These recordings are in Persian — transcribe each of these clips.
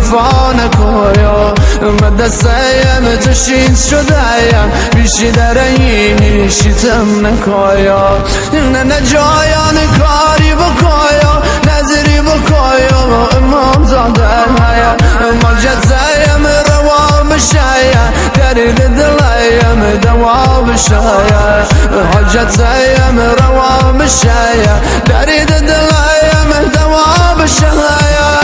وفا نکویا من دستیم تشید شدهیم بیشی درهی شیتم نکایا نه جایان کاری بکایا نظری بکایا امام زاده هیا مجد زیم روا بشایا درد دلیم دوا بشایا حجت زیم روا بشایا درد دلیم دوا بشایا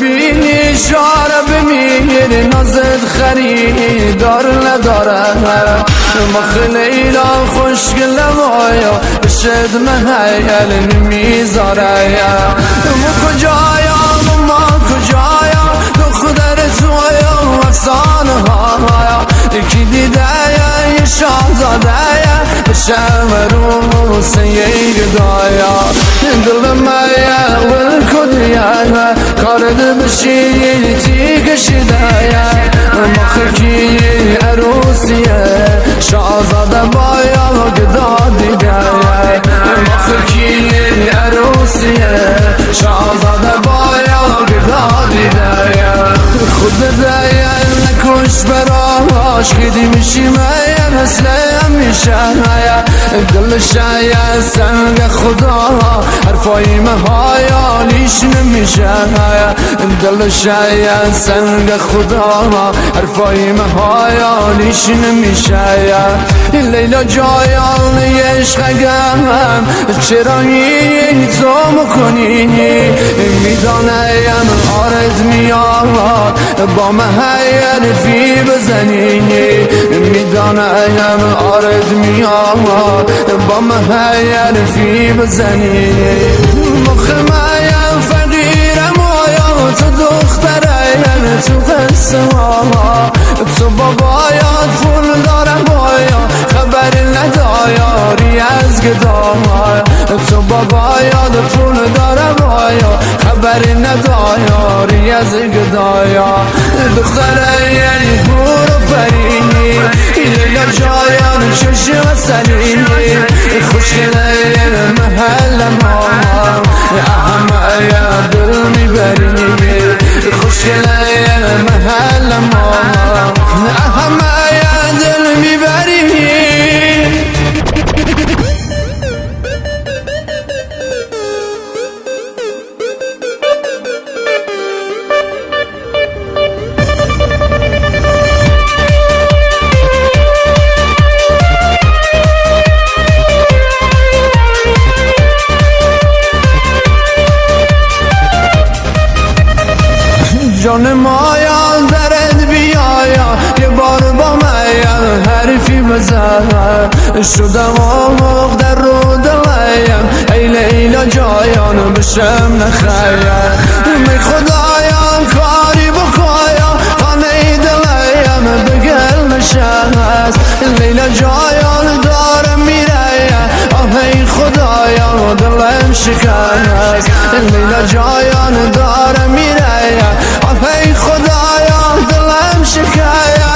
بینی شاره بمیر نازد خریدار نداره مخ لیلا خوشگل وایا بشد محیل نمیذاره ما کجایا ما کجایا دختر تویا افسانه ها یکی دیده یه شاهزاده بشم رو سیه گدایا دل مایه ول کدیا کارد بشی تی کشیده مخکی عروسیه شاهزاده بایا گدا دیگه مخکی عروسیه شاهزاده بایا گدا دیگه خود دیگه نکش براش خیدی میشی مین هسلیم میشه دل شاید سنگ خدا حرفای مهایا لیش نمیشه دل شاید سنگ خدا حرفای مهایا لیش نمیشه لیلا جایان عشقم چرا این تو مکنی میدانم آرد میاد با محیل فی بزنی میدانم آرد میاد با محیل فی بزنی مخمایم فقیرم آیا تو دخترم تو قصه تو بابایات پول دارم آیا خبر ندایاری از گدایا تو بابایات پول دارم آیا خبر ندایاری از گدایا دختره یعنی برو پرینی لیلا جایان چشم سلینی خوشگله محل ما احمه دل میبرینی خوشگله محل ما احمه دل میبرینی جان مایا درد بیایا یه بار با میم حرفی بزن شدم آموق در رو دلیم ای لیلا جایان بشم نخیم می خدایم کاری بکایا خانه دلیم بگل نشست لیلا جایان دارم میریم آه ای خدایا دلم شکست لیلا جایان دارم میریم ای خدایا دلم شکایت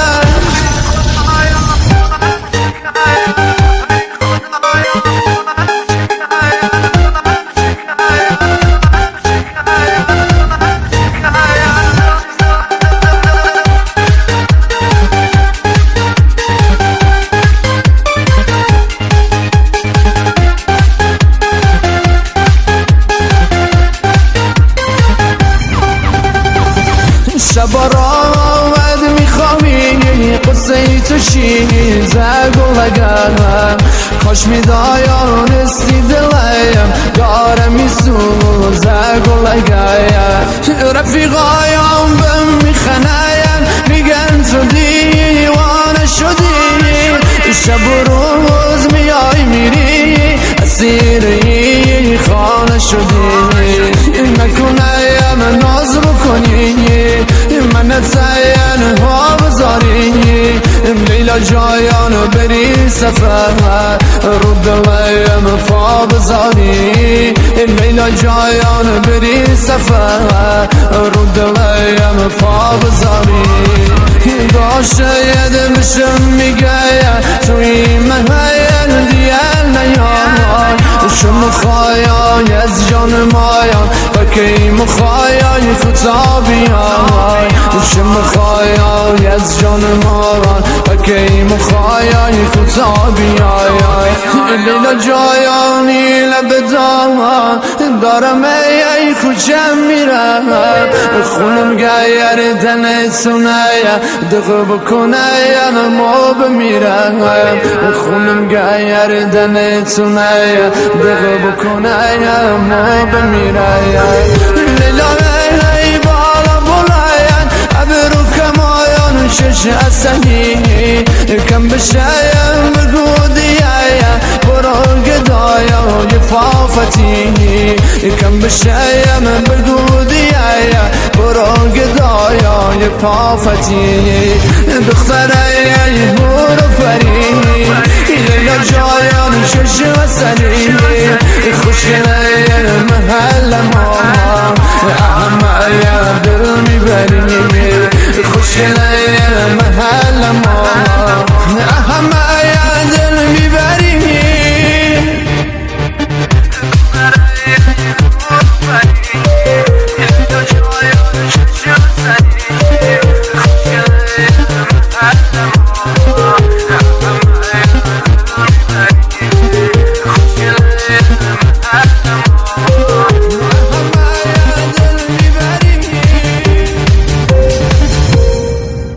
شبا را آمد میخوامی قصه ای تو شی زگو لگم کاش میدایانستی دلیم دارم میسوزگو لگم رفیقایم بهم میخنایم میگن تو دیوانه شدی شب و روز میای میری اسیری خانه شدی نکنایم ناز بکنی من تاین ها بذاری لیلا جایان بری سفر رو دلیم پا بذاری لیلا جایان بری سفر رو دلیم پا بذاری باشه یه دلشم میگه توی محل دیل نیای شم خواهی از جان مایان و کی مخواهی خطا بیای شم خواهی از جان مایان و کی مخواهی خطا بیای لیلا جایانی لب دارم ای خوشم میرم خونم گیر دن سونه دقه بکنه ما بمیرم خونم گیر دن سونه دقه بکنه ما بمیرم لیلا ای بالا بلاین ابرو کمایان شش اصلی کم بشایم بگو دیایا برو گدایا یه پافتی کم بشایم بگو دیایا برو گدایا یه پافتی دختره برو پری لیلا جایان شش اصلی خوشگله محل ما همه دل میبری خوشگله محل ما